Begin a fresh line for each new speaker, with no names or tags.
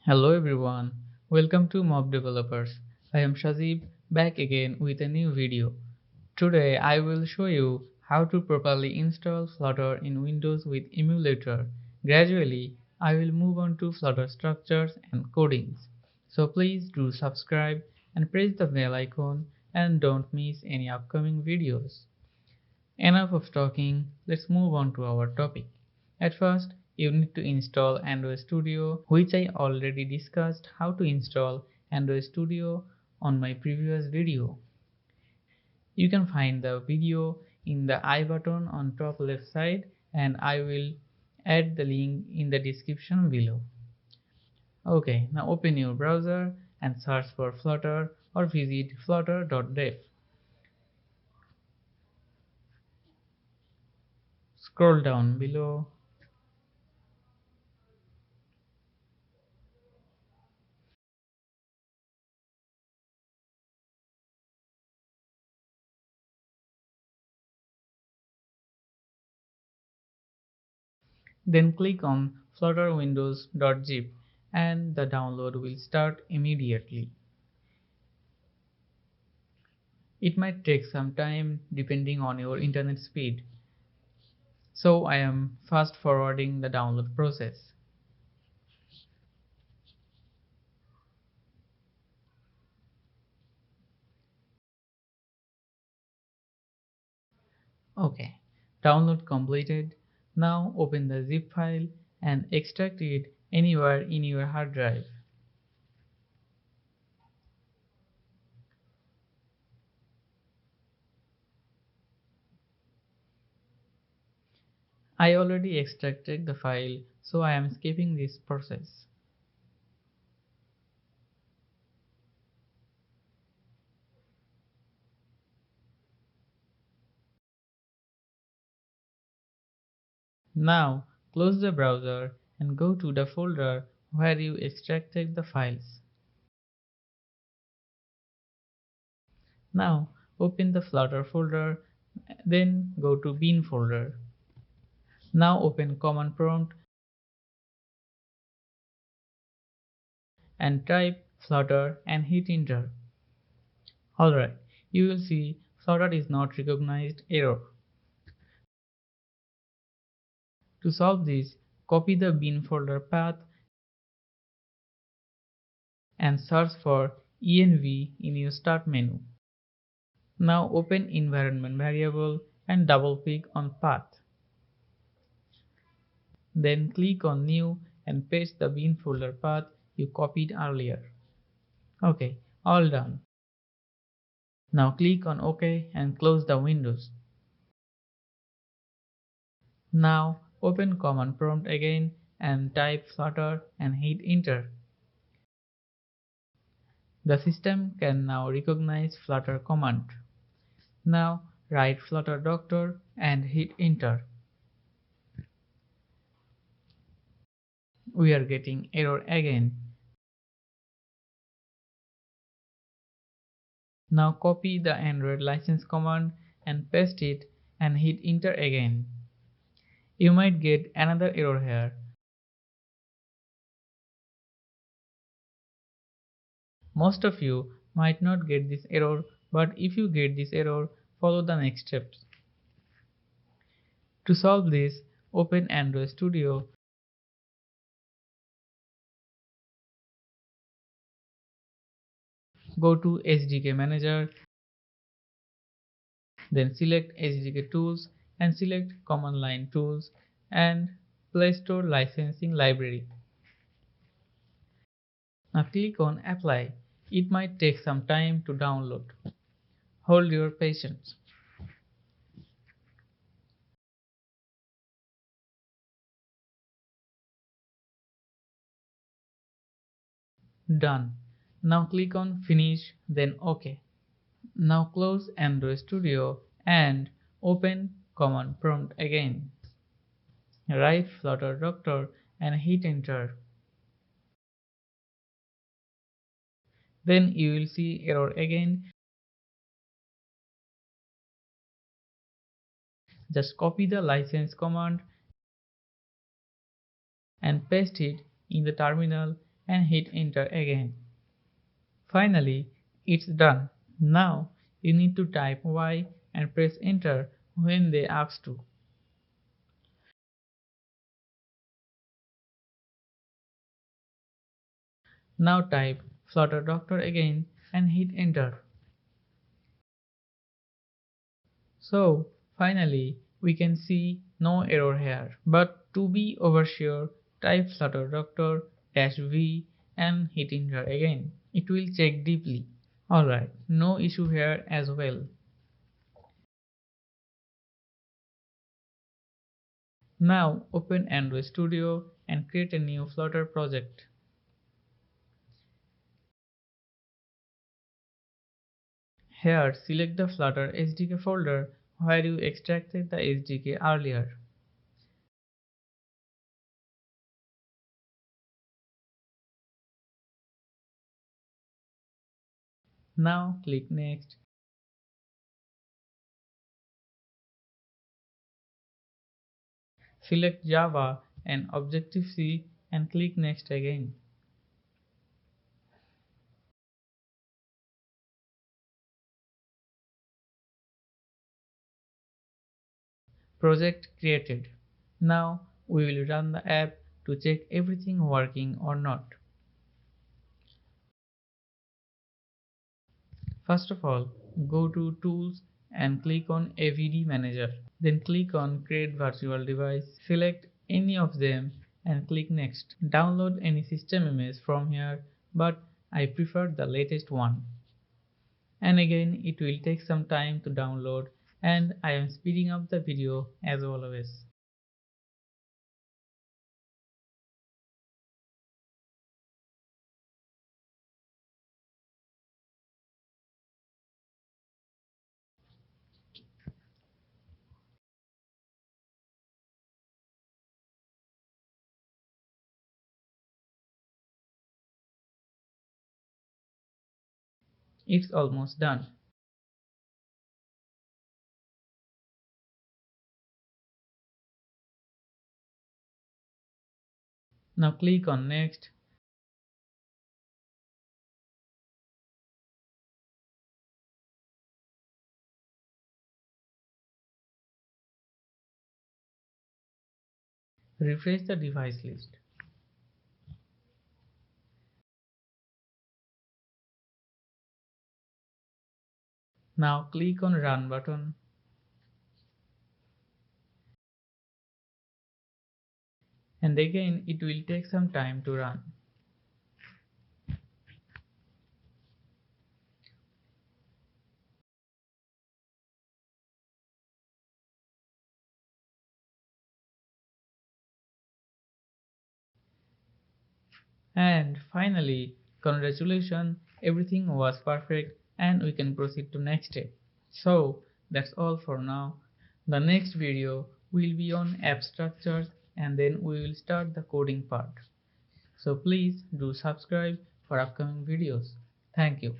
Hello everyone, welcome to Mob Developers. I am Shazib back again with a new video. Today I will show you how to properly install Flutter in Windows with Emulator. Gradually I will move on to Flutter structures and codings. So please do subscribe and press the bell icon and don't miss any upcoming videos. Enough of talking, let's move on to our topic. At first, you need to install Android Studio, which I already discussed how to install Android Studio on my previous video. You can find the video in the I button on top left side and I will add the link in the description below. Okay, now open your browser and search for Flutter or visit flutter.dev. Scroll down below. Then click on flutterwindows.zip and the download will start immediately. It might take some time depending on your internet speed. So I am fast forwarding the download process. Okay, download completed. Now open the zip file and extract it anywhere in your hard drive. I already extracted the file, so I am skipping this process. Now close the browser and go to the folder where you extracted the files. Now open the Flutter folder, then go to bin folder. Now open command prompt and type Flutter and hit enter. Alright, you will see Flutter is not recognized error. To solve this, copy the bin folder path and search for env in your start menu. Now open environment variable and double click on path. Then click on new and paste the bin folder path you copied earlier. Okay, all done. Now click on OK and close the windows. Now open command prompt again and type Flutter and hit enter. The system can now recognize Flutter command. Now write Flutter doctor and hit enter. We are getting error again. Now copy the Android license command and paste it and hit enter again. You might get another error here. Most of you might not get this error, but if you get this error, follow the next steps. To solve this, open Android Studio. Go to SDK Manager, then select SDK Tools and select Command Line Tools and Play Store Licensing Library. Now click on Apply. It might take some time to download. Hold your patience. Done. Now click on Finish, then OK. Now close Android Studio and open command prompt again. Write Flutter doctor and hit enter. Then you will see error again. Just copy the license command and paste it in the terminal and hit enter again. Finally, it's done. Now you need to type Y and press enter when they ask to. Now type Flutter Doctor again and hit enter. So finally we can see no error here. But to be oversure, type Flutter Doctor -v and hit enter again. It will check deeply. Alright, no issue here as well. Now open Android Studio and create a new Flutter project. Here select the Flutter SDK folder where you extracted the SDK earlier. Now click Next. Select Java and Objective-C and click Next again. Project created. Now we will run the app to check everything working or not. First of all, go to Tools and click on AVD Manager. Then click on Create Virtual Device. Select any of them and click Next. Download any system image from here, but I prefer the latest one. And again, it will take some time to download, and I am speeding up the video as always. It's almost done. Now click on Next. Refresh the device list. Now click on Run button. And again, it will take some time to run. And finally, congratulations, everything was perfect and we can proceed to next step. So that's all for now. The next video will be on app structures and then we will start the coding part. So please do subscribe for upcoming videos. Thank you.